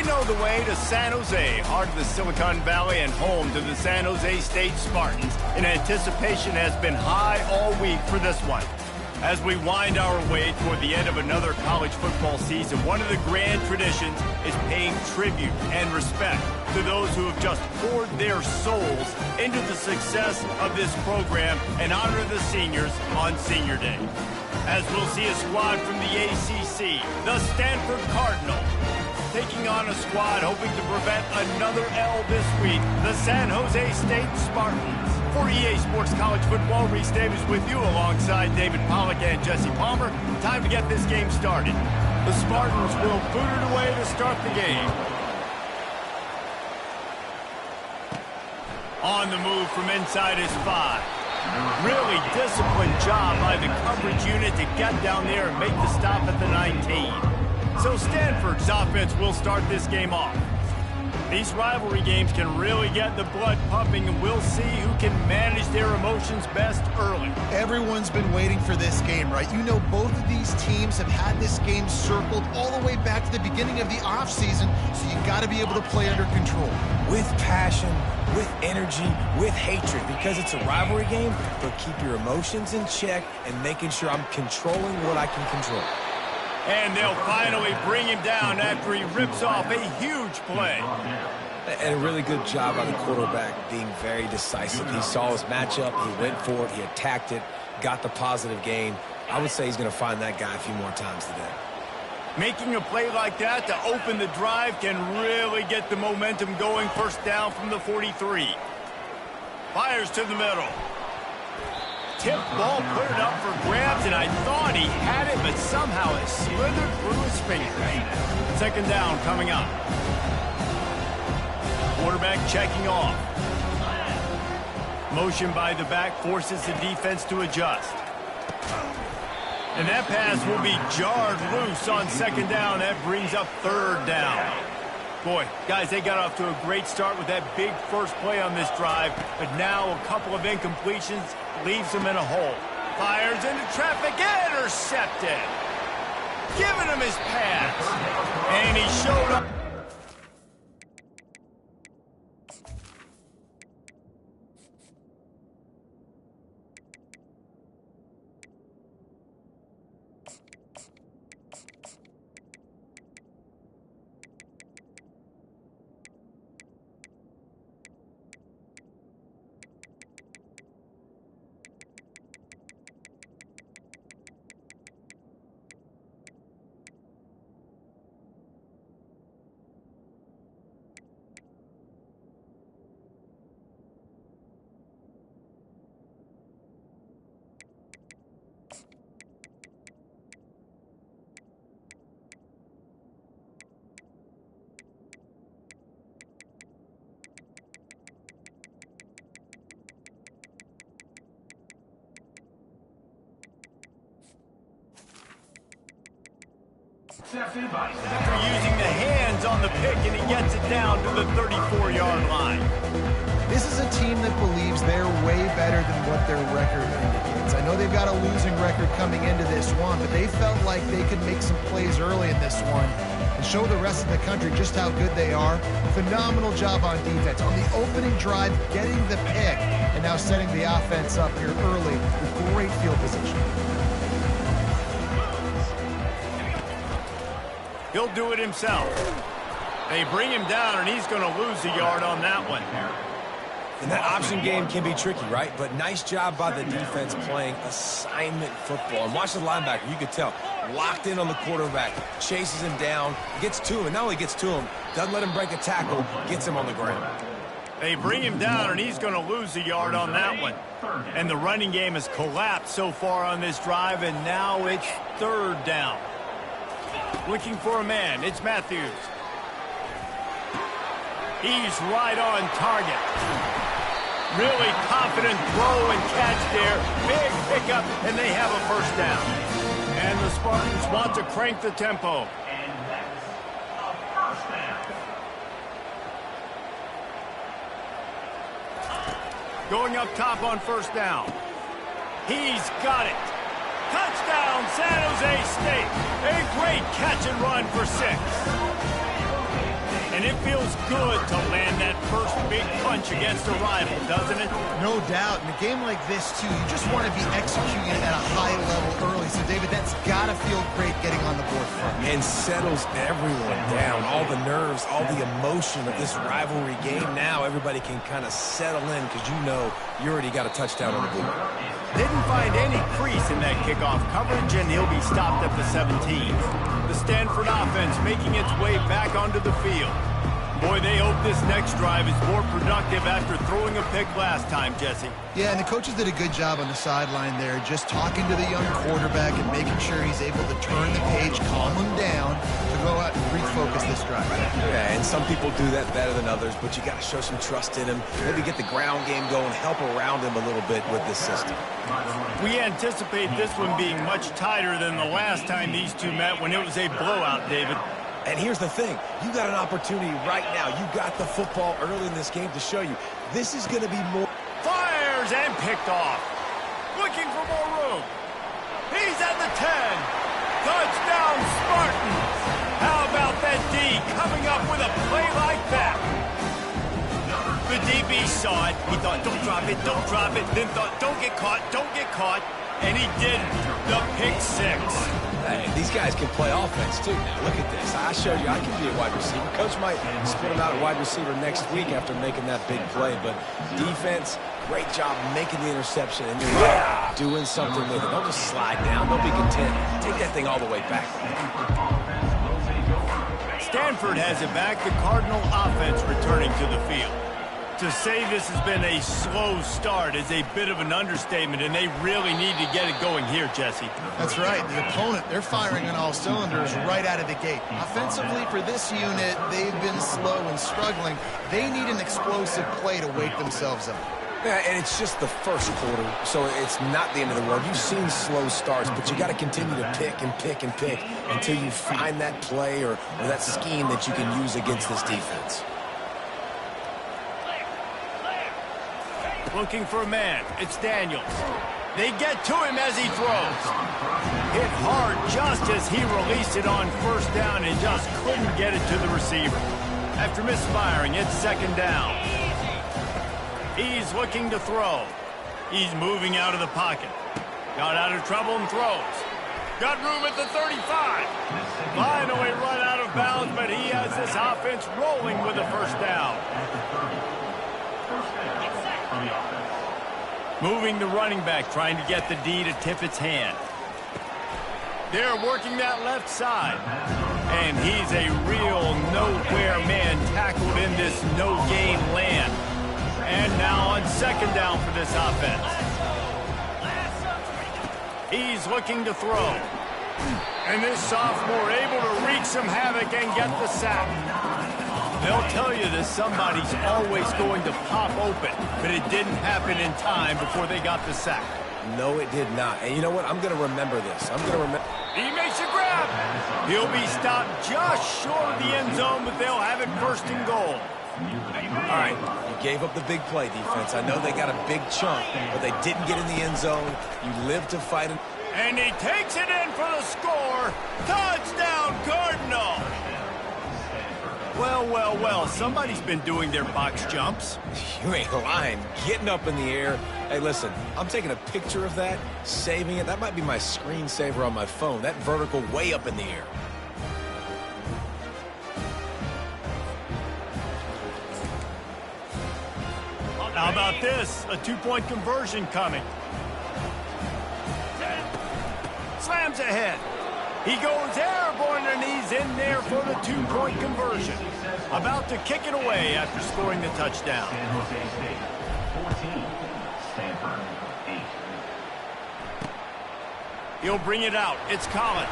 You know the way to San Jose, heart of the Silicon Valley and home to the San Jose State Spartans. And anticipation has been high all week for this one. As we wind our way toward the end of another college football season, one of the grand traditions is paying tribute and respect to those who have just poured their souls into the success of this program and honor the seniors on Senior Day. As we'll see a squad from the ACC, the Stanford Cardinals, taking on a squad hoping to prevent another L this week, the San Jose State Spartans. For EA Sports College Football, Reese Davis with you alongside David Pollack and Jesse Palmer. Time to get this game started. The Spartans will boot it away to start the game. On the move from inside his 5. Really disciplined job by the coverage unit to get down there and make the stop at the 19. So Stanford's offense will start this game off. These rivalry games can really get the blood pumping, and we'll see who can manage their emotions best early. Everyone's been waiting for this game, right? You know, both of these teams have had this game circled all the way back to the beginning of the offseason, so you got to be able to play under control. With passion, with energy, with hatred, because it's a rivalry game, but keep your emotions in check and making sure I'm controlling what I can control. And they'll finally bring him down after he rips off a huge play. And a really good job by the quarterback being very decisive. He saw his matchup, he went for it, he attacked it, got the positive gain. I would say he's going to find that guy a few more times today. Making a play like that to open the drive can really get the momentum going. First down from the 43. Fires to the middle. Tip ball, put it up for grabs, and I thought he had it, but somehow it slithered through his fingers. Second down coming up. Quarterback checking off. Motion by the back forces the defense to adjust. And that pass will be jarred loose on second down. That brings up third down. Boy, guys, they got off to a great start with that big first play on this drive, but now a couple of incompletions leaves them in a hole. Fires into traffic, intercepted. Giving him his pass. And he showed up. After using the hands on the pick, and he gets it down to the 34-yard line. This is a team that believes they're way better than what their record indicates. I know they've got a losing record coming into this one, but they felt like they could make some plays early in this one and show the rest of the country just how good they are. Phenomenal job on defense. On the opening drive, getting the pick, and now setting the offense up here early with great field position. He'll do it himself. They bring him down, and he's going to lose a yard on that one. And that option game can be tricky, right? But nice job by the defense playing assignment football. And watch the linebacker. You could tell. Locked in on the quarterback. Chases him down. Gets to him. And not only gets to him, doesn't let him break a tackle. Gets him on the ground. They bring him down, and he's going to lose a yard on that one. And the running game has collapsed so far on this drive, and now it's third down. Looking for a man. It's Matthews. He's right on target. Really confident throw and catch there. Big pickup, and they have a first down. And the Spartans want to crank the tempo. Going up top on first down. He's got it. Touchdown, San Jose State. A great catch and run for 6. And it feels good to land that first big punch against a rival, doesn't it? No doubt. In a game like this, too, you just want to be executing it at a high level early. So, David, that's got to feel great getting on the board front. And settles everyone down. All the nerves, all the emotion of this rivalry game. Now everybody can kind of settle in because you know you already got a touchdown on the board. Didn't find any crease in that kickoff coverage, and he'll be stopped at the 17. The Stanford offense making its way back onto the field. Boy, they hope this next drive is more productive after throwing a pick last time, Jesse. Yeah, and the coaches did a good job on the sideline there, just talking to the young quarterback and making sure he's able to turn the page, calm him down, to go out and refocus this drive. Yeah, and some people do that better than others, but you got to show some trust in him. Maybe get the ground game going, help around him a little bit with this system. We anticipate this one being much tighter than the last time these two met when it was a blowout, David. And here's the thing. You got an opportunity right now. You got the football early in this game to show you. This is going to be more. Fires and picked off. Looking for more room. He's at the 10. Touchdown, Spartans. How about that D coming up with a play like that? The DB saw it. He thought, don't drop it, don't drop it. Then thought, don't get caught, don't get caught. And he didn't. The pick six. Hey, these guys can play offense, too. Now, look at this. I showed you I can be a wide receiver. Coach might split him out at wide receiver next week after making that big play. But defense, great job making the interception. And you're right, doing something with it. Don't just slide down. Don't be content. Take that thing all the way back. Stanford has it back. The Cardinal offense returning to the field. To say this has been a slow start is a bit of an understatement, and they really need to get it going here, Jesse. That's right. The opponent, they're firing on all cylinders right out of the gate. Offensively, for this unit, they've been slow and struggling. They need an explosive play to wake themselves up. Yeah, and it's just the first quarter, so it's not the end of the world. You've seen slow starts, but you got to continue to pick and pick and pick until you find that play or that scheme that you can use against this defense. Looking for a man. It's Daniels. They get to him as he throws. Hit hard just as he released it on first down and just couldn't get it to the receiver. After misfiring, it's second down. He's looking to throw. He's moving out of the pocket. Got out of trouble and throws. Got room at the 35. Finally run out of bounds, but he has this offense rolling with a first down. Moving the running back, trying to get the D to tip its hand. They're working that left side. And he's a real nowhere man tackled in this no-gain land. And now on second down for this offense. He's looking to throw. And this sophomore able to wreak some havoc and get the sack. They'll tell you that somebody's always going to pop open, but it didn't happen in time before they got the sack. No, it did not. And you know what? I'm going to remember this. I'm going to remember. He makes a grab. He'll be stopped just short of the end zone, but they'll have it first and goal. All right, you gave up the big play, defense. I know they got a big chunk, but they didn't get in the end zone. You live to fight it. And he takes it in for the score. Touchdown, Cardinal. Well, well, well, somebody's been doing their box jumps. You ain't lying. Getting up in the air. Hey, listen, I'm taking a picture of that, saving it. That might be my screensaver on my phone. That vertical way up in the air. How about this? A two-point conversion coming. Slams ahead. He goes airborne, and he's in there for the two-point conversion. About to kick it away after scoring the touchdown. San Jose State, 14, Stanford, 8. He'll bring it out. It's Collins.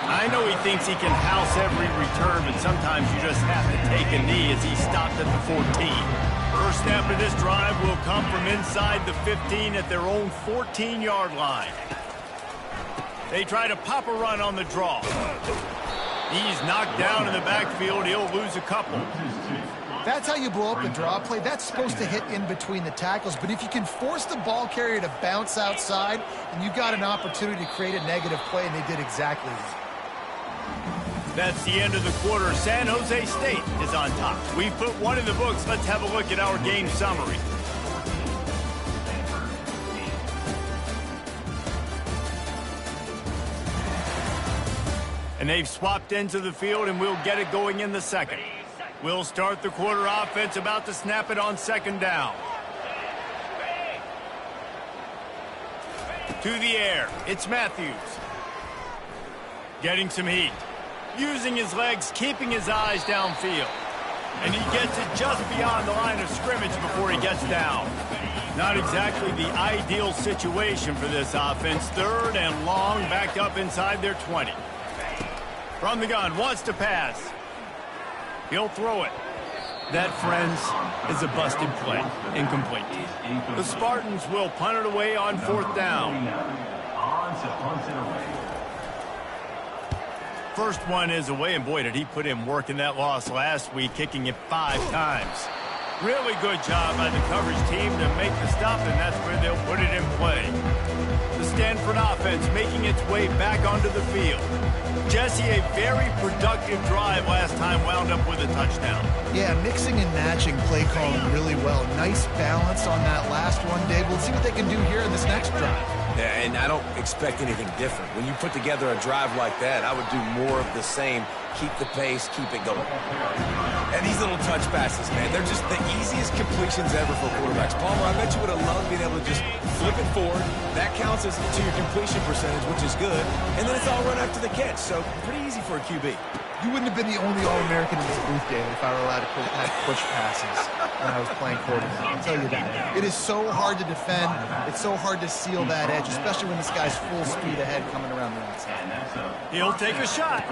I know he thinks he can house every return, but sometimes you just have to take a knee as he stopped at the 14. First snap of this drive will come from inside the 15 at their own 14-yard line. They try to pop a run on the draw. He's knocked down in the backfield. He'll lose a couple. That's how you blow up the draw play. That's supposed to hit in between the tackles. But if you can force the ball carrier to bounce outside, then you've got an opportunity to create a negative play, and they did exactly that. That's the end of the quarter. San Jose State is on top. We've put one in the books. Let's have a look at our game summary. And they've swapped into the field, and we'll get it going in the second. We'll start the quarter offense, about to snap it on second down. To the air, it's Matthews. Getting some heat. Using his legs, keeping his eyes downfield. And he gets it just beyond the line of scrimmage before he gets down. Not exactly the ideal situation for this offense. Third and long, backed up inside their 20. From the gun, wants to pass. He'll throw it. That, friends, is a busted play. Incomplete. The Spartans will punt it away on fourth down. First one is away, and boy, did he put in work in that loss last week, kicking it 5 times. Really good job by the coverage team to make the stop, and that's where they'll put it in play. The Stanford offense making its way back onto the field. Jesse, a very productive drive last time, wound up with a touchdown. Yeah, mixing and matching play calling really well. Nice balance on that last one, Dave. We'll see what they can do here in this next drive. Yeah, and I don't expect anything different. When you put together a drive like that, I would do more of the same. Keep the pace, keep it going. And these little touch passes, man, they're just the easiest completions ever for quarterbacks. Palmer, I bet you would have loved being able to just flip it forward. That counts as to your completion percentage, which is good. And then it's all run after the catch, so pretty easy for a QB. You wouldn't have been the only All-American in this booth, David, if I were allowed to push passes when I was playing quarterback. I'll tell you that. It is so hard to defend. It's so hard to seal that edge, especially when this guy's full speed ahead coming around the outside. He'll take a shot.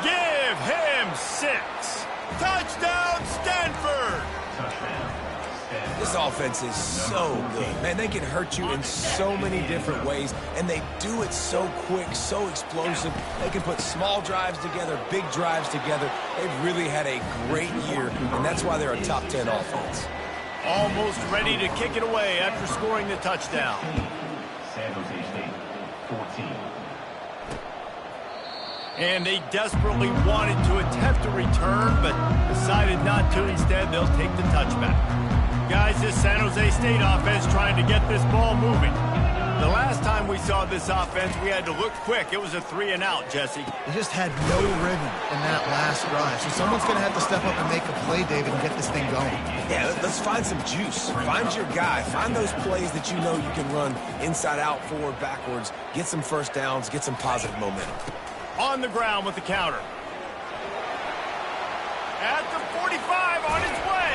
Give him 6. Touchdown, Stanford! This offense is so good. Man, they can hurt you in so many different ways, and they do it so quick, so explosive. They can put small drives together, big drives together. They've really had a great year, and that's why they're a top 10 offense. Almost ready to kick it away after scoring the touchdown. San Jose State, 14. And they desperately wanted to attempt a return, but decided not to. Instead, they'll take the touchback. Guys, this San Jose State offense trying to get this ball moving. The last time we saw this offense, we had to look quick. It was a 3-and-out, Jesse. They just had no rhythm in that last drive. So someone's going to have to step up and make a play, David, and get this thing going. Yeah, let's find some juice. Find your guy. Find those plays that you know you can run inside out, forward, backwards. Get some first downs. Get some positive momentum. On the ground with the counter. At the 45, on his way.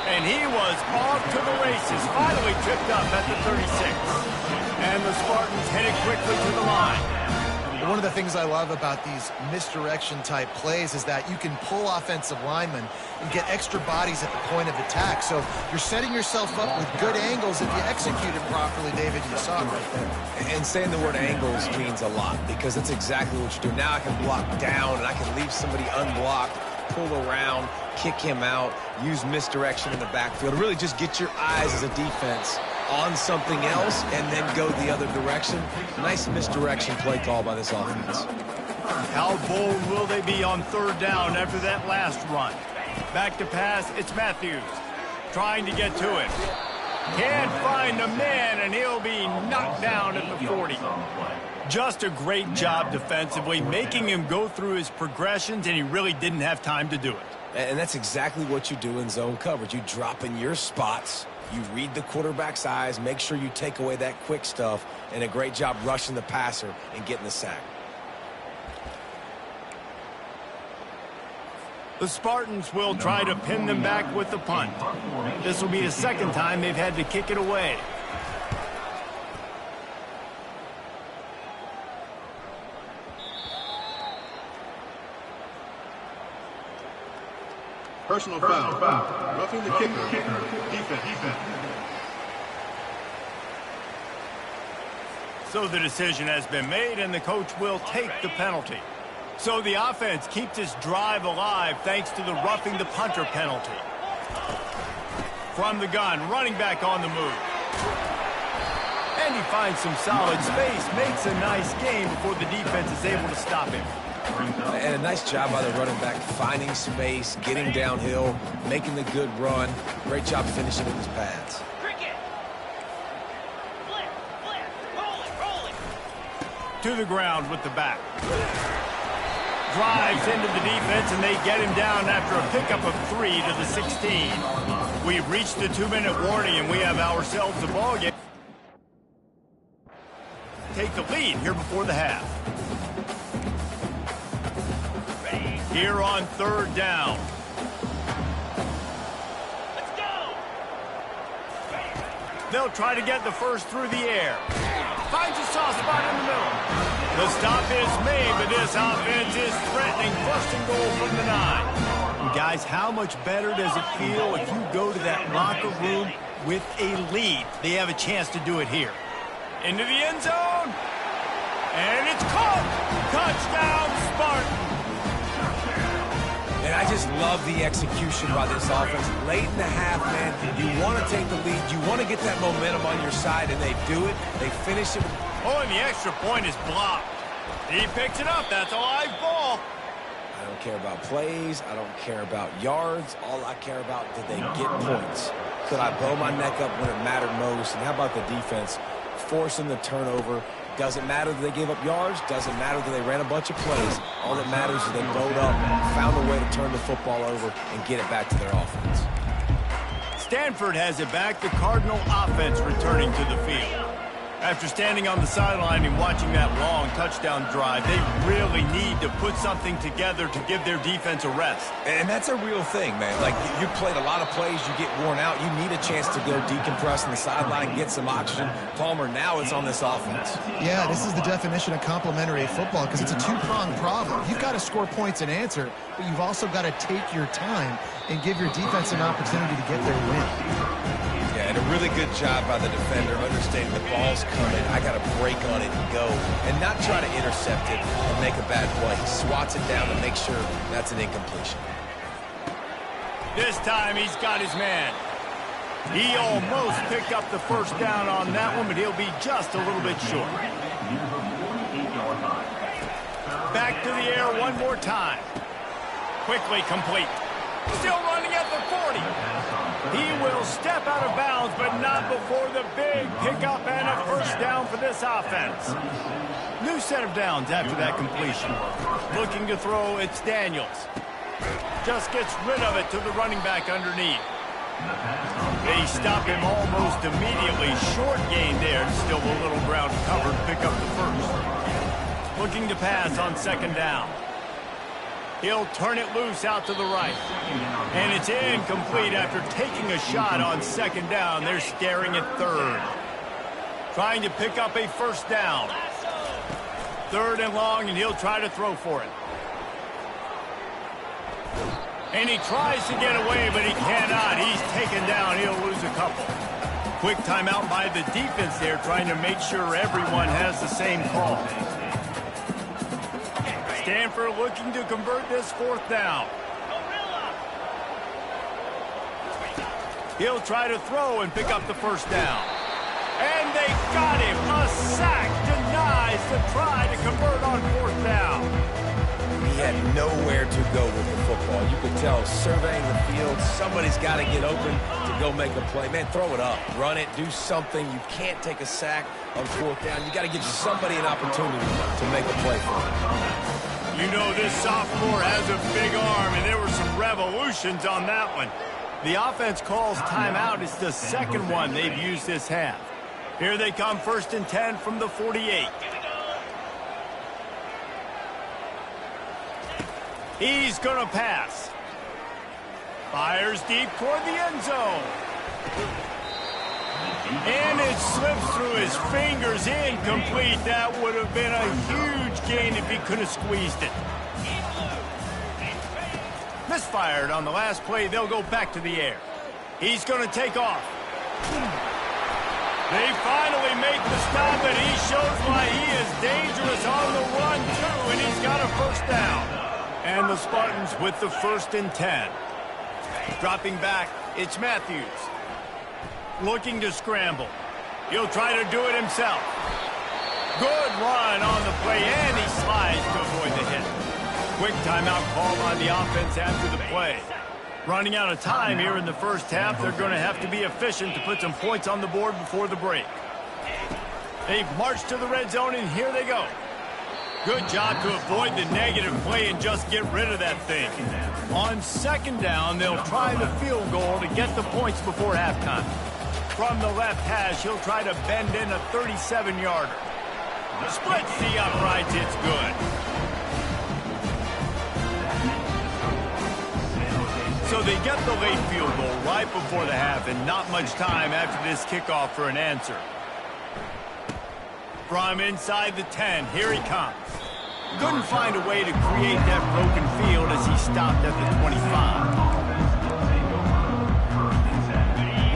And he was off to the races. Finally tripped up at the 36. And the Spartans headed quickly to the line. One of the things I love about these misdirection-type plays is that you can pull offensive linemen and get extra bodies at the point of attack. So you're setting yourself up with good angles if you execute it properly, David. You saw it right there. And saying the word angles means a lot because that's exactly what you do. Now I can block down and I can leave somebody unblocked, pull around, kick him out, use misdirection in the backfield. Really just get your eyes as a defense on something else and then go the other direction. Nice misdirection play call by this offense. How bold will they be on third down after that last run? Back to pass, it's Matthews. Trying to get to it. Can't find a man, and he'll be knocked down at the 40. Just a great job defensively, making him go through his progressions, and he really didn't have time to do it. And that's exactly what you do in zone coverage. You drop in your spots. You read the quarterback's eyes, make sure you take away that quick stuff, and a great job rushing the passer and getting the sack. The Spartans will try to pin them back with the punt. This will be the second time they've had to kick it away. Personal foul. Roughing the kicker. Defense. So the decision has been made, and the coach will take the penalty. So the offense keeps its drive alive thanks to the roughing the punter penalty. From the gun, running back on the move. And he finds some solid space, makes a nice game before the defense is able to stop him. And a nice job by the running back, finding space, getting downhill, making the good run. Great job finishing with his pads. To the ground with the back. Drives into the defense, and they get him down after a pickup of 3 to the 16. We've reached the 2-minute warning, and we have ourselves a ball game. Take the lead here before the half. Here on 3rd down. Let's go. They'll try to get the first through the air. Finds a soft spot in the middle. The stop is made, but this offense is threatening 1st and goal from the 9. And guys, how much better does it feel if you go to that locker room with a lead? They have a chance to do it here. Into the end zone. And it's caught. Touchdown, Spartan. And I just love the execution by this offense. Late in the half, man, you want to take the lead. You want to get that momentum on your side, and they do it. They finish it. Oh, and the extra point is blocked. He picks it up. That's a live ball. I don't care about plays. I don't care about yards. All I care about, did they get points? Could I blow my neck up when it mattered most? And how about the defense forcing the turnover? Doesn't matter that they gave up yards. Doesn't matter that they ran a bunch of plays. All that matters is they bowed up, found a way to turn the football over, and get it back to their offense. Stanford has it back. The Cardinal offense returning to the field. After standing on the sideline and watching that long touchdown drive, they really need to put something together to give their defense a rest. And that's a real thing, man. Like, you played a lot of plays, you get worn out. You need a chance to go decompress on the sideline, get some oxygen. Palmer, now it's on this offense. Yeah, this is the definition of complementary football because it's a two-pronged problem. You've got to score points and answer, but you've also got to take your time and give your defense an opportunity to get their win. Yeah, and a really good job by the defender, understanding the ball's coming. I got to break on it and go, and not try to intercept it and make a bad play. He swats it down and makes sure that's an incompletion. This time he's got his man. He almost picked up the first down on that one, but he'll be just a little bit short. Back to the air one more time. Quickly complete. Still running at the 40. He will step out of bounds, but not before the big pickup and a first down for this offense. New set of downs after that completion. Looking to throw, it's Daniels. Just gets rid of it to the running back underneath. They stop him almost immediately. Short gain there. Still a little ground covered. Pick up the first. Looking to pass on 2nd down. He'll turn it loose out to the right. And it's incomplete after taking a shot on 2nd down. They're staring at 3rd. Trying to pick up a first down. 3rd and long, and he'll try to throw for it. And he tries to get away, but he cannot. He's taken down. He'll lose a couple. Quick timeout by the defense there, trying to make sure everyone has the same call. Stanford looking to convert this 4th down. He'll try to throw and pick up the first down. And they got him. A sack denies the try to convert on 4th down. He had nowhere to go with the football. You could tell, surveying the field, somebody's got to get open to go make a play. Man, throw it up. Run it. Do something. You can't take a sack on 4th down. You got to give somebody an opportunity to make a play for him. You know this sophomore has a big arm, and there were some revolutions on that one. The offense calls timeout. It's the 2nd one they've used this half. Here they come, 1st and 10 from the 48. He's going to pass. Fires deep toward the end zone. And it slips through his fingers, incomplete. That would have been a huge gain if he could have squeezed it. Misfired on the last play. They'll go back to the air. He's going to take off. They finally make the stop, and he shows why he is dangerous on the run, too, and he's got a first down. And the Spartans with the 1st and 10. Dropping back, it's Matthews. Looking to scramble. He'll try to do it himself. Good run on the play, and he slides to avoid the hit. quick timeout called on the offense after the play. Running out of time here in the first half, they're going to have to be efficient to put some points on the board before the break. They've marched to the red zone, and here they go. Good job to avoid the negative play and just get rid of that thing. On second down, they'll try the field goal to get the points before halftime. From the left hash, he'll try to bend in a 37-yarder. Splits the uprights, it's good. So they get the late field goal right before the half, and not much time after this kickoff for an answer. From inside the 10, here he comes. Couldn't find a way to create that broken field as he stopped at the 25.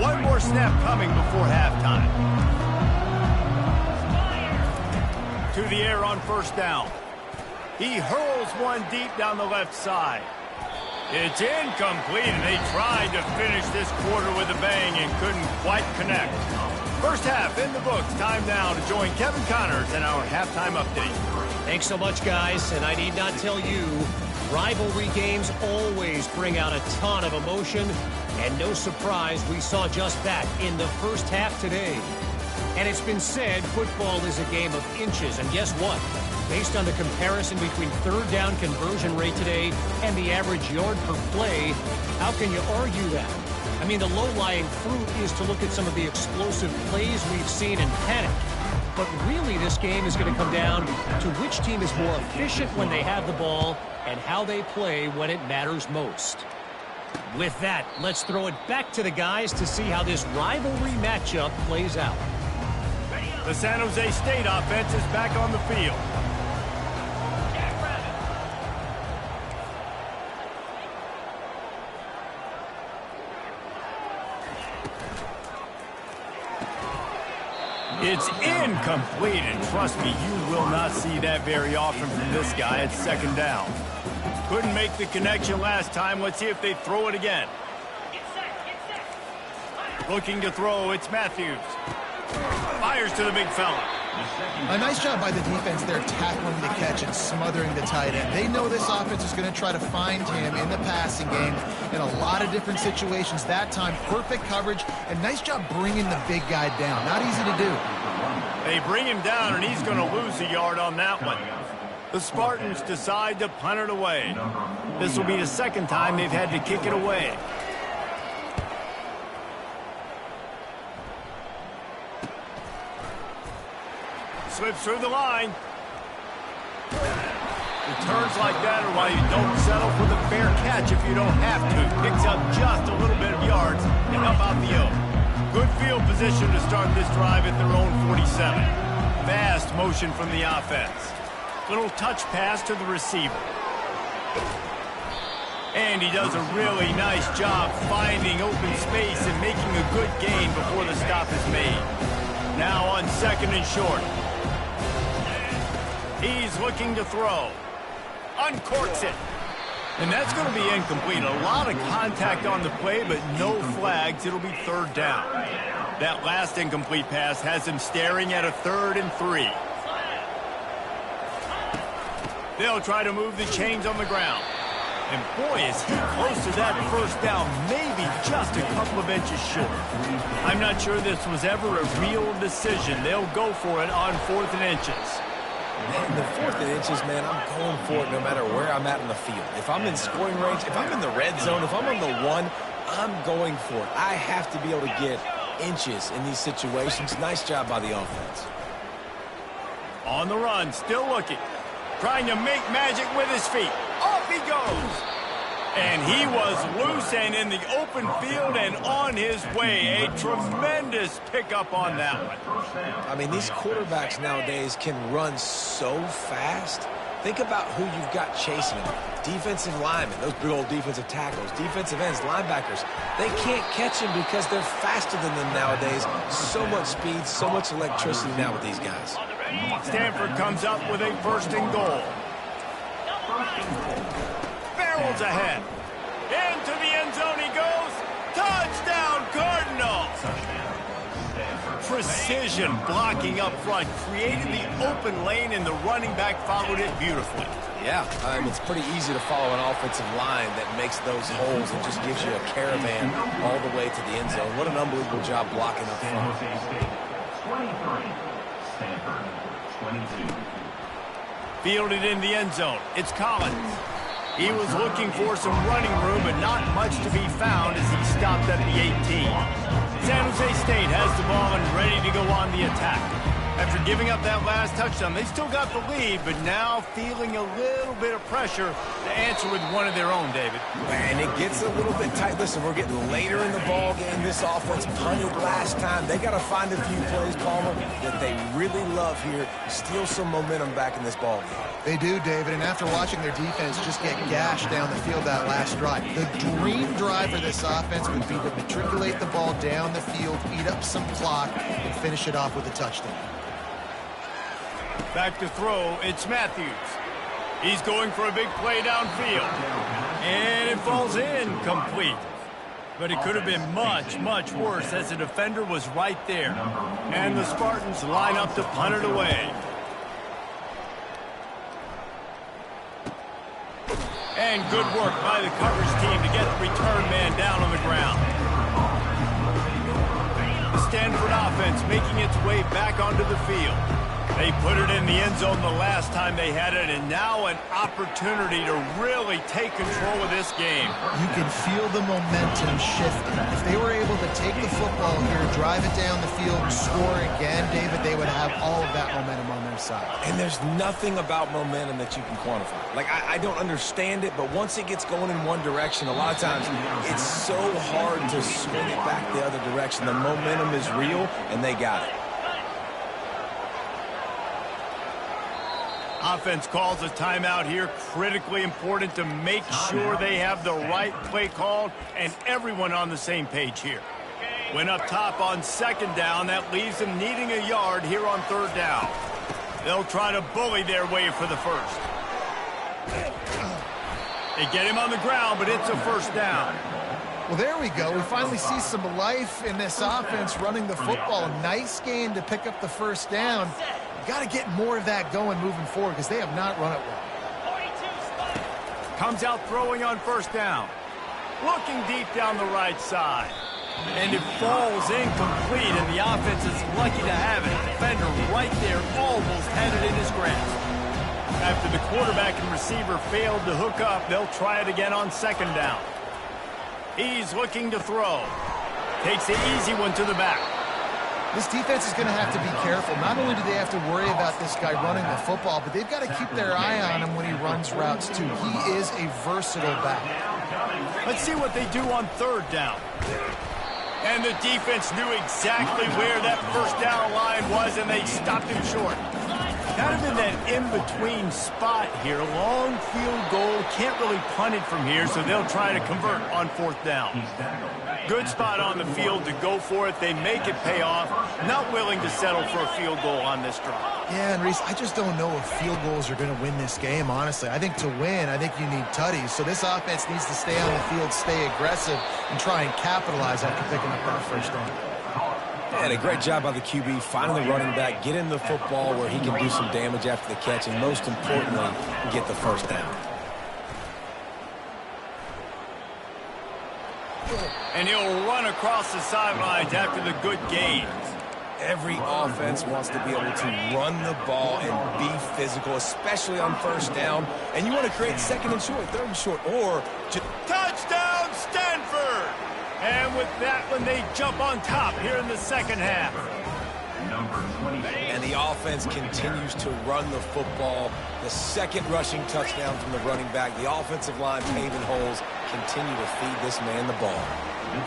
One more snap coming before halftime. To the air on first down. He hurls one deep down the left side. It's incomplete, and they tried to finish this quarter with a bang and couldn't quite connect. First half in the books. Time now to join Kevin Connors in our halftime update. Thanks so much, guys, and I need not tell you, rivalry games always bring out a ton of emotion, and no surprise we saw just that in the first half today. And it's been said football is a game of inches, and guess what? Based on the comparison between third down conversion rate today and the average yard per play, how can you argue that? I mean, the low-lying fruit is to look at some of the explosive plays we've seen in panic. But really, this game is going to come down to which team is more efficient when they have the ball and how they play when it matters most. With that, let's throw it back to the guys to see how this rivalry matchup plays out. The San Jose State offense is back on the field. It's incomplete, and trust me, you will not see that very often from this guy at second down. Couldn't make the connection last time. Let's see if they throw it again. Looking to throw, it's Matthews. Fires to the big fella. A nice job by the defense there tackling the catch and smothering the tight end. They know this offense is going to try to find him in the passing game in a lot of different situations. That time, perfect coverage, and nice job bringing the big guy down. Not easy to do. They bring him down, and he's going to lose a yard on that one. The Spartans decide to punt it away. This will be the second time they've had to kick it away. Slips through the line. Returns like that are why you don't settle for the fair catch if you don't have to. Picks up just a little bit of yards and up out the O. Good field position to start this drive at their own 47. Fast motion from the offense. Little touch pass to the receiver. And he does a really nice job finding open space and making a good gain before the stop is made. Now on second and short. He's looking to throw. Uncorks it. And that's going to be incomplete. A lot of contact on the play, but no flags. It'll be third down. That last incomplete pass has him staring at a 3rd and 3. They'll try to move the chains on the ground. And boy, is he close to that first down, maybe just a couple of inches short. I'm not sure this was ever a real decision. They'll go for it on 4th and inches. Man, the 4th and inches, man, I'm going for it no matter where I'm at in the field. If I'm in scoring range, if I'm in the red zone, if I'm on the 1, I'm going for it. I have to be able to get inches in these situations. Nice job by the offense. On the run, still looking. Trying to make magic with his feet. Off he goes. And he was loose and in the open field and on his way. A tremendous pickup on that one. I mean, these quarterbacks nowadays can run so fast. Think about who you've got chasing them. Defensive linemen, those big old defensive tackles, defensive ends, linebackers. They can't catch him because they're faster than them nowadays. So much speed, so much electricity now with these guys. Stanford comes up with a 1st and goal. Barrels ahead. Into the end zone he goes. Touchdown, Cardinals! Precision blocking up front. Created the open lane, and the running back followed it beautifully. Yeah, it's pretty easy to follow an offensive line that makes those holes and just gives you a caravan all the way to the end zone. What an unbelievable job blocking up San front. Jose State, 23. Stanford, 22. Fielded in the end zone. It's Collins. He was looking for some running room, but not much to be found as he stopped at the 18. San Jose State has the ball and ready to go on the attack. After giving up that last touchdown, they still got the lead, but now feeling a little bit of pressure to answer with one of their own, David. And it gets a little bit tight. Listen, we're getting later in the ball game. This offense punted last time. They got to find a few plays, Palmer, that they really love here. Steal some momentum back in this ball game. They do, David, and after watching their defense just get gashed down the field that last drive, the dream drive for this offense would be to matriculate the ball down the field, eat up some clock, and finish it off with a touchdown. Back to throw, it's Matthews. He's going for a big play downfield. And it falls in complete. But it could have been much, much worse as the defender was right there. And the Spartans line up to punt it away. And good work by the coverage team to get the return man down on the ground. The Stanford offense making its way back onto the field. They put it in the end zone the last time they had it, and now an opportunity to really take control of this game. You can feel the momentum shifting. If they were able to take the football here, drive it down the field, and score again, David, they would have all of that momentum on their side. And there's nothing about momentum that you can quantify. Like, I don't understand it, but once it gets going in one direction, a lot of times it's so hard to swing it back the other direction. The momentum is real, and they got it. Offense calls a timeout here. Critically important to make sure they have the right play called and everyone on the same page here. When up top on second down, that leaves them needing a yard here on third down. They'll try to bully their way for the first. They get him on the ground, but it's a first down. Well, there we go. We finally see some life in this offense running the football. Nice game to pick up the first down. Got to get more of that going moving forward because they have not run it well. Comes out throwing on first down. Looking deep down the right side. And it falls incomplete, and the offense is lucky to have it. Defender right there almost had it in his grasp. After the quarterback and receiver failed to hook up, they'll try it again on second down. He's looking to throw. Takes the easy one to the back. This defense is going to have to be careful. Not only do they have to worry about this guy running the football, but they've got to keep their eye on him when he runs routes, too. He is a versatile back. Let's see what they do on third down. And the defense knew exactly where that first down line was, and they stopped him short. Kind of in that in-between spot here. Long field goal. Can't really punt it from here, so they'll try to convert on fourth down. Good spot on the field to go for it. They make it pay off. Not willing to settle for a field goal on this drive. Yeah, and Reese, I just don't know if field goals are going to win this game, honestly. I think to win, I think you need tutties. So this offense needs to stay on the field, stay aggressive, and try and capitalize after picking up that first down. And a great job by the QB, finding the running back, getting the football where he can do some damage after the catch, and most importantly, get the first down. And he'll run across the sidelines after the good gain. Every offense wants to be able to run the ball and be physical, especially on first down. And you want to create second and short, third and short, or touchdown, Stanford! And with that one, they jump on top here in the second half. And the offense continues to run the football. The second rushing touchdown from the running back. The offensive line paving holes. Continue to feed this man the ball.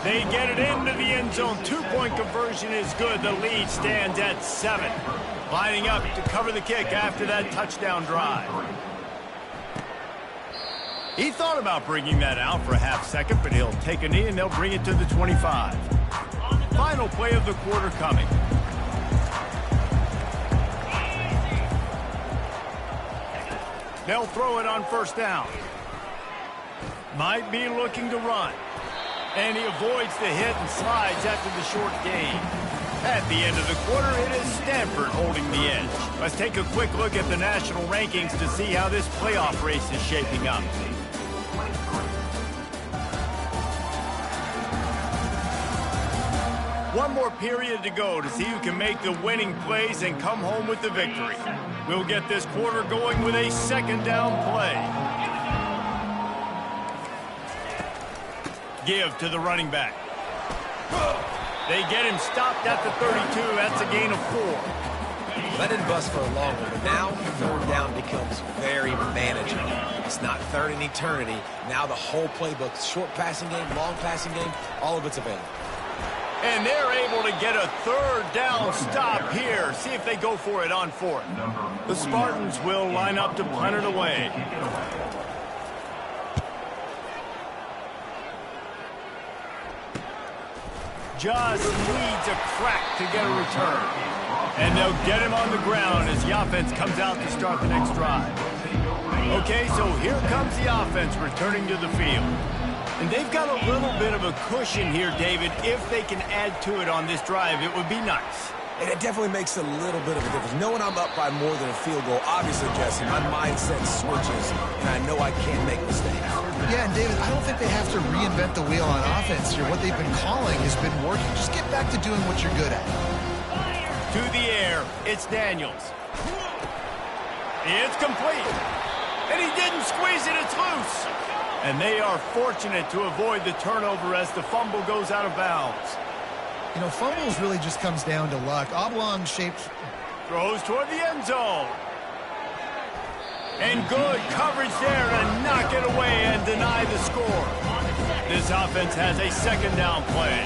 They get it into the end zone. Two-point conversion is good. The lead stands at 7. Lining up to cover the kick after that touchdown drive. He thought about bringing that out for a half second, but he'll take a knee and they'll bring it to the 25. Final play of the quarter coming. They'll throw it on first down. Might be looking to run. And he avoids the hit and slides after the short gain. At the end of the quarter, it is Stanford holding the edge. Let's take a quick look at the national rankings to see how this playoff race is shaping up. One more period to go to see who can make the winning plays and come home with the victory. We'll get this quarter going with a second down play. Give to the running back. They get him stopped at the 32. That's a gain of 4. That didn't bust for a long one, but now third down becomes very manageable. It's not third in eternity. Now the whole playbook, short passing game, long passing game, all of it's available. And they're able to get a third down stop here. See if they go for it on 4th. The Spartans will line up to punt it away. Just needs a crack to get a return. And they'll get him on the ground as the offense comes out to start the next drive. Okay, so here comes the offense returning to the field. And they've got a little bit of a cushion here, David. If they can add to it on this drive, it would be nice. And it definitely makes a little bit of a difference. Knowing I'm up by more than a field goal, obviously, Jesse, my mindset switches, and I know I can't make mistakes. Yeah, and David, I don't think they have to reinvent the wheel on offense here. What they've been calling has been working. Just get back to doing what you're good at. To the air, it's Daniels. It's complete. And he didn't squeeze it, it's loose. And they are fortunate to avoid the turnover as the fumble goes out of bounds. You know, fumbles really just comes down to luck. Oblong-shaped throws toward the end zone. And good coverage there to knock it away and deny the score. This offense has a second down play.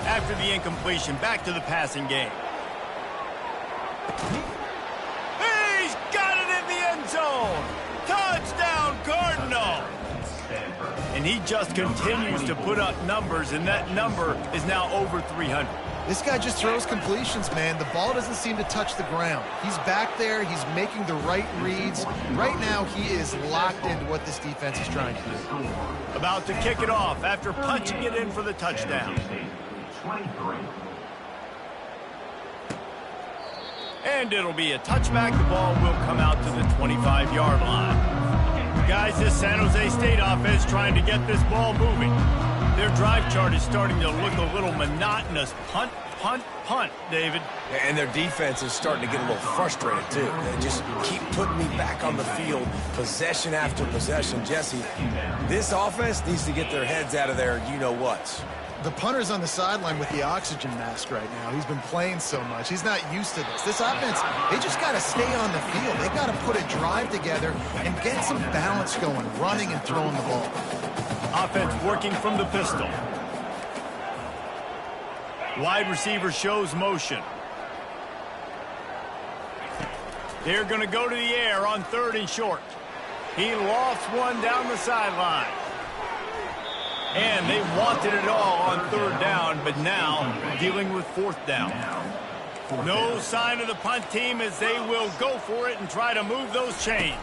After the incompletion, back to the passing game. He's got it in the end zone. Touchdown, Cardinal. And he just continues to put up numbers, and that number is now over 300. This guy just throws completions, man. The ball doesn't seem to touch the ground. He's back there. He's making the right reads. Right now, he is locked into what this defense is trying to do. About to kick it off after punching it in for the touchdown. And it'll be a touchback. The ball will come out to the 25-yard line. Guys, this San Jose State offense trying to get this ball moving. Their drive chart is starting to look a little monotonous. Punt, punt, punt, David. And their defense is starting to get a little frustrated, too. They just keep putting me back on the field, possession after possession. Jesse, this offense needs to get their heads out of their you-know-whats. The punter's on the sideline with the oxygen mask right now. He's been playing so much. He's not used to this. This offense, they just got to stay on the field. They got to put a drive together and get some balance going, running and throwing the ball. Offense working from the pistol. Wide receiver shows motion. They're going to go to the air on 3rd and short. He lofts one down the sideline. And they wanted it all on 3rd down, but now dealing with 4th down. No sign of the punt team as they will go for it and try to move those chains.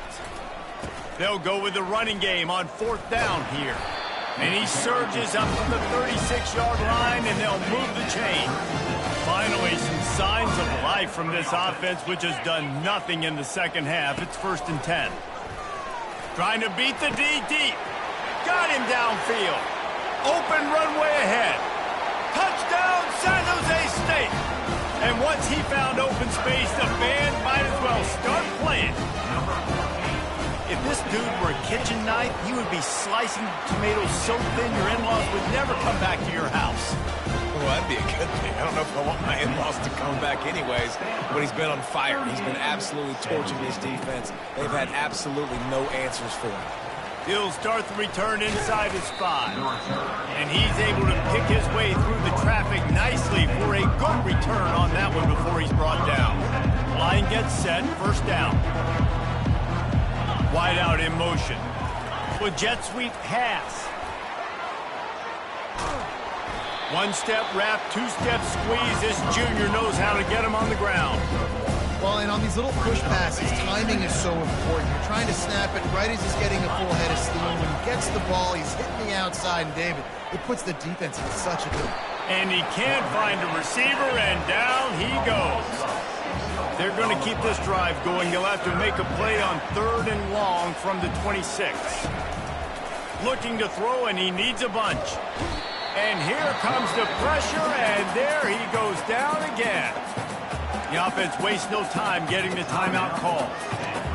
They'll go with the running game on 4th down here. And he surges up to the 36-yard line, and they'll move the chain. Finally, some signs of life from this offense, which has done nothing in the second half. It's 1st and 10. Trying to beat the D deep. Got him downfield. Open runway ahead. Touchdown, San Jose State. And once he found open space, the band might as well start playing. If this dude were a kitchen knife, he would be slicing tomatoes so thin your in-laws would never come back to your house. Well, that'd be a good thing. I don't know if I want my in-laws to come back anyways, but he's been on fire. He's been absolutely torching this defense. They've had absolutely no answers for him. He'll start the return inside his 5. And he's able to pick his way through the traffic nicely for a good return on that one before he's brought down. Line gets set, 1st down. Wide out in motion. With jet sweep pass. 1-step wrap, 2-step squeeze. This junior knows how to get him on the ground. Well, and on these little push passes, timing is so important. You're trying to snap it right as he's getting a full head of steam. When he gets the ball, he's hitting the outside, and David, it puts the defense in such a good And he can't find a receiver, and down he goes. They're going to keep this drive going. They'll have to make a play on 3rd and long from the 26. Looking to throw, and he needs a bunch. And here comes the pressure, and there he goes down again. The offense wastes no time getting the timeout call.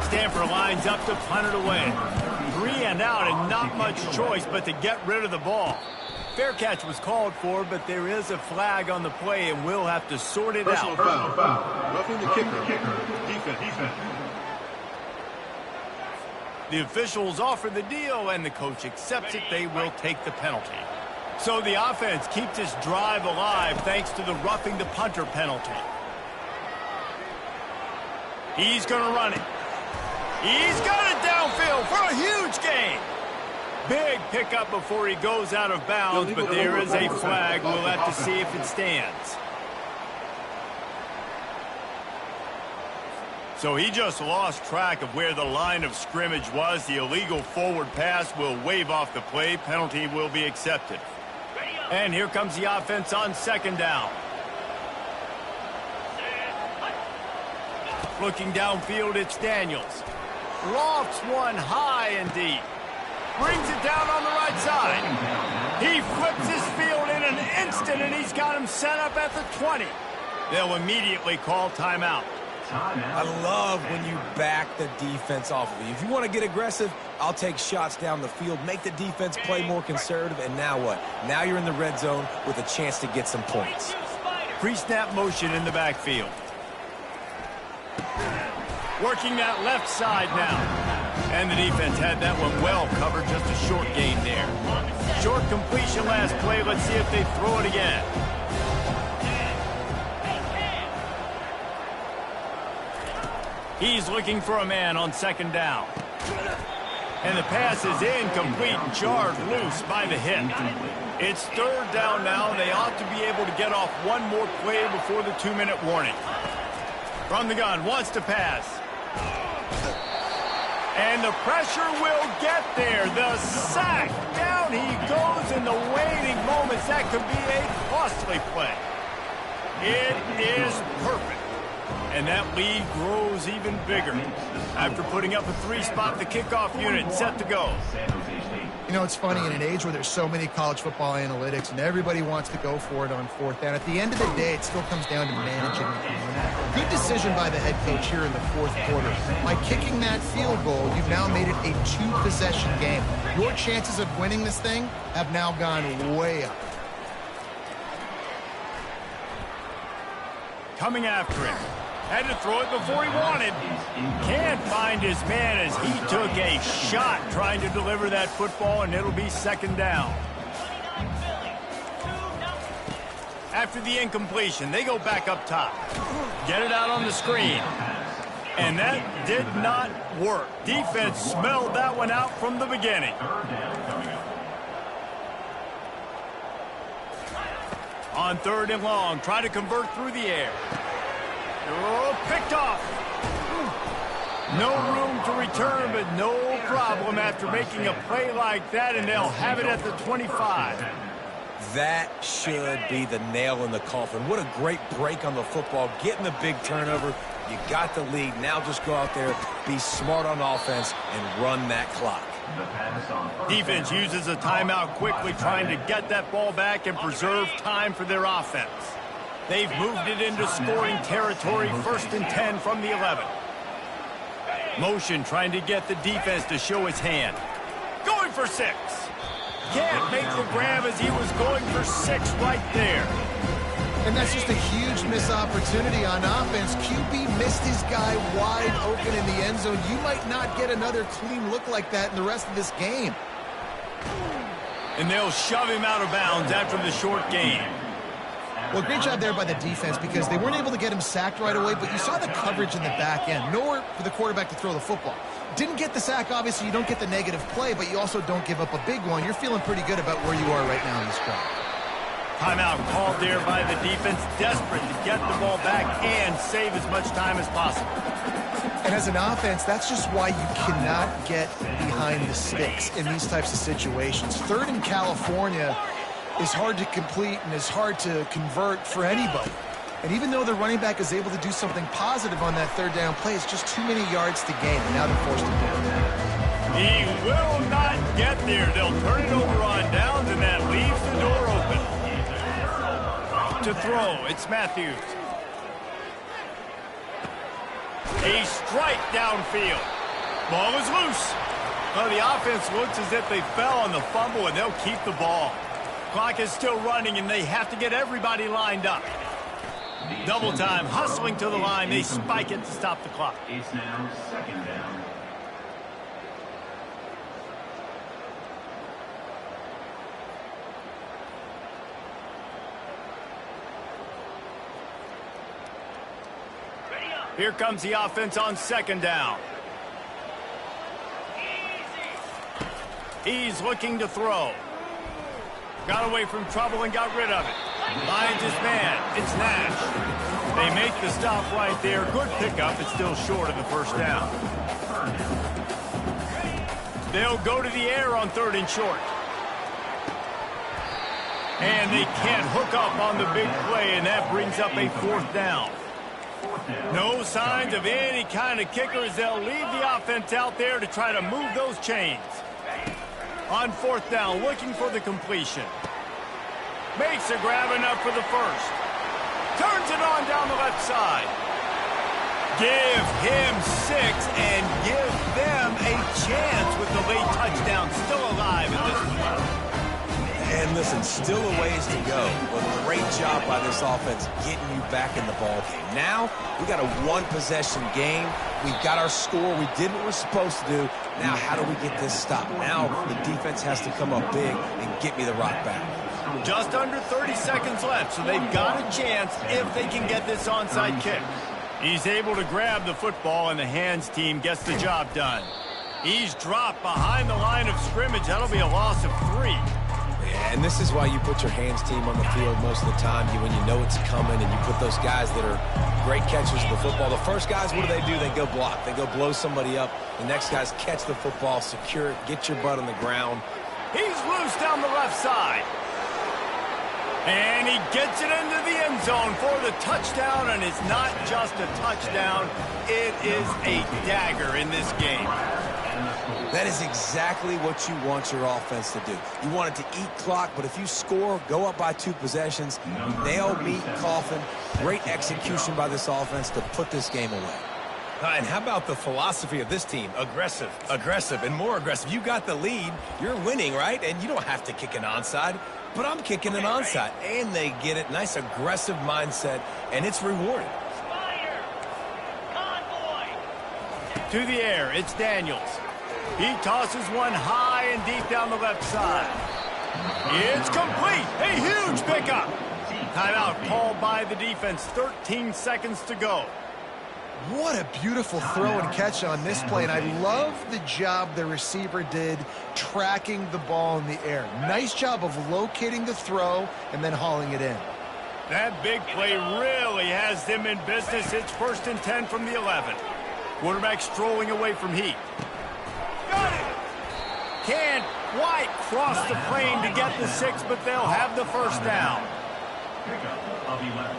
Stanford lines up to punt it away. 3 and out, and not much choice but to get rid of the ball. Fair catch was called for, but there is a flag on the play, and we'll have to sort it out. Personal foul. Roughing the kicker. Defense. The officials offer the deal, and the coach accepts it. They will take the penalty. So the offense keeps this drive alive thanks to the roughing the punter penalty. He's going to run it. He's got it downfield for a huge gain. Big pickup before he goes out of bounds, but there is a flag. We'll have to see if it stands. So he just lost track of where the line of scrimmage was. The illegal forward pass will wave off the play. Penalty will be accepted. And here comes the offense on 2nd down. Looking downfield, it's Daniels. Lofts one high and deep. Brings it down on the right side. He flips his field in an instant, and he's got him set up at the 20. They'll immediately call timeout. I love when you back the defense off of you. If you want to get aggressive, I'll take shots down the field, make the defense play more conservative, and now what? Now you're in the red zone with a chance to get some points. Pre-snap motion in the backfield. Working that left side now. And the defense had that one well covered, just a short gain there. Short completion last play. Let's see if they throw it again. He's looking for a man on 2nd down. And the pass is incomplete, jarred loose by the hit. It's 3rd down now. They ought to be able to get off one more play before the 2-minute warning. From the gun, wants to pass. And the pressure will get there. The sack. Down he goes in the waning moments. That could be a costly play. It is perfect. And that lead grows even bigger. After putting up a 3-spot, the kickoff unit set to go. You know, it's funny, in an age where there's so many college football analytics and everybody wants to go for it on 4th down, at the end of the day, it still comes down to managing the game. Good decision by the head coach here in the 4th quarter. By kicking that field goal, you've now made it a 2-possession game. Your chances of winning this thing have now gone way up. Coming after him. Had to throw it before he wanted. Can't find his man as he took a shot trying to deliver that football, and it'll be 2nd down. After the incompletion, they go back up top. Get it out on the screen. And that did not work. Defense smelled that one out from the beginning. On 3rd and long, try to convert through the air. Oh, picked off. No room to return, but no problem after making a play like that, and they'll have it at the 25. That should be the nail in the coffin. What a great break on the football. Getting the big turnover. You got the lead. Now just go out there, be smart on offense, and run that clock. Defense uses a timeout quickly, trying to get that ball back and preserve time for their offense. They've moved it into scoring territory, 1st and 10 from the 11. Motion trying to get the defense to show his hand. Going for 6. Can't make the grab as he was going for 6 right there. And that's just a huge missed opportunity on offense. QB missed his guy wide open in the end zone. You might not get another clean look like that in the rest of this game. And they'll shove him out of bounds after the short gain. Well, great job there by the defense because they weren't able to get him sacked right away, but you saw the coverage in the back end. Nowhere for the quarterback to throw the football. Didn't get the sack, obviously. You don't get the negative play, but you also don't give up a big one. You're feeling pretty good about where you are right now in this drive. Timeout called there by the defense, desperate to get the ball back and save as much time as possible. And as an offense, that's just why you cannot get behind the sticks in these types of situations. 3rd in California, is hard to complete and is hard to convert for anybody. And even though the running back is able to do something positive on that third down play, it's just too many yards to gain, and now they're forced to do it. He will not get there. They'll turn it over on downs, and that leaves the door open. To throw, it's Matthews. A strike downfield. Ball is loose. Well, the offense looks as if they fell on the fumble, and they'll keep the ball. Clock is still running, and they have to get everybody lined up. Double time, hustling to the line. They spike it to stop the clock. It's now second down. Here comes the offense on second down. He's looking to throw. Got away from trouble and got rid of it. Lions his man. It's Nash. They make the stop right there. Good pickup. It's still short of the first down. They'll go to the air on third and short. And they can't hook up on the big play, and that brings up a fourth down. No signs of any kind of kicker as they'll leave the offense out there to try to move those chains. On fourth down, looking for the completion. Makes a grab enough for the first. Turns it on down the left side. Give him 6 and give them a chance with the late touchdown. Still alive in this one. And listen, still a ways to go, but great job by this offense getting you back in the ball game. Now, we got a one-possession game. We got our score. We did what we're supposed to do. Now, how do we get this stopped? Now, the defense has to come up big and get me the rock back. Just under 30 seconds left, so they've got a chance if they can get this onside kick. He's able to grab the football, and the hands team gets the job done. He's dropped behind the line of scrimmage. That'll be a loss of 3. And this is why you put your hands team on the field most of the time. When you know it's coming, and you put those guys that are great catchers of the football. The first guys, what do? They go block. They go blow somebody up. The next guys catch the football, secure it, get your butt on the ground. He's loose down the left side. And he gets it into the end zone for the touchdown, and it's not just a touchdown. It is a dagger in this game. That is exactly what you want your offense to do. You want it to eat clock, but if you score, go up by 2 possessions, nail, meet, coffin. Great execution by this offense to put this game away. And how about the philosophy of this team? Aggressive, aggressive, and more aggressive. You got the lead. You're winning, right? And you don't have to kick an onside. But I'm kicking an onside. And they get it. Nice aggressive mindset, and it's rewarded. To the air, it's Daniels. He tosses one high and deep down the left side. It's complete. A huge pickup. Timeout called by the defense. 13 seconds to go. What a beautiful throw and catch on this play, and I love the job the receiver did tracking the ball in the air. Nice job of locating the throw and then hauling it in. That big play really has them in business. It's 1st and 10 from the 11. Quarterback strolling away from Heat. Got it! Can't quite cross the plane to get the 6, but they'll have the first down. Pickup of 11.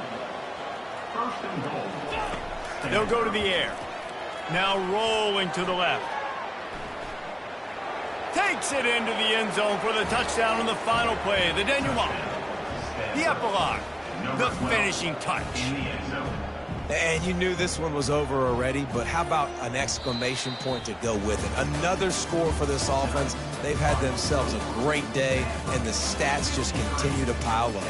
First and goal. They'll go to the air. Now rolling to the left. Takes it into the end zone for the touchdown on the final play. The denouement. The epilogue. The finishing touch. And you knew this one was over already, but how about an exclamation point to go with it? Another score for this offense. They've had themselves a great day, and the stats just continue to pile up.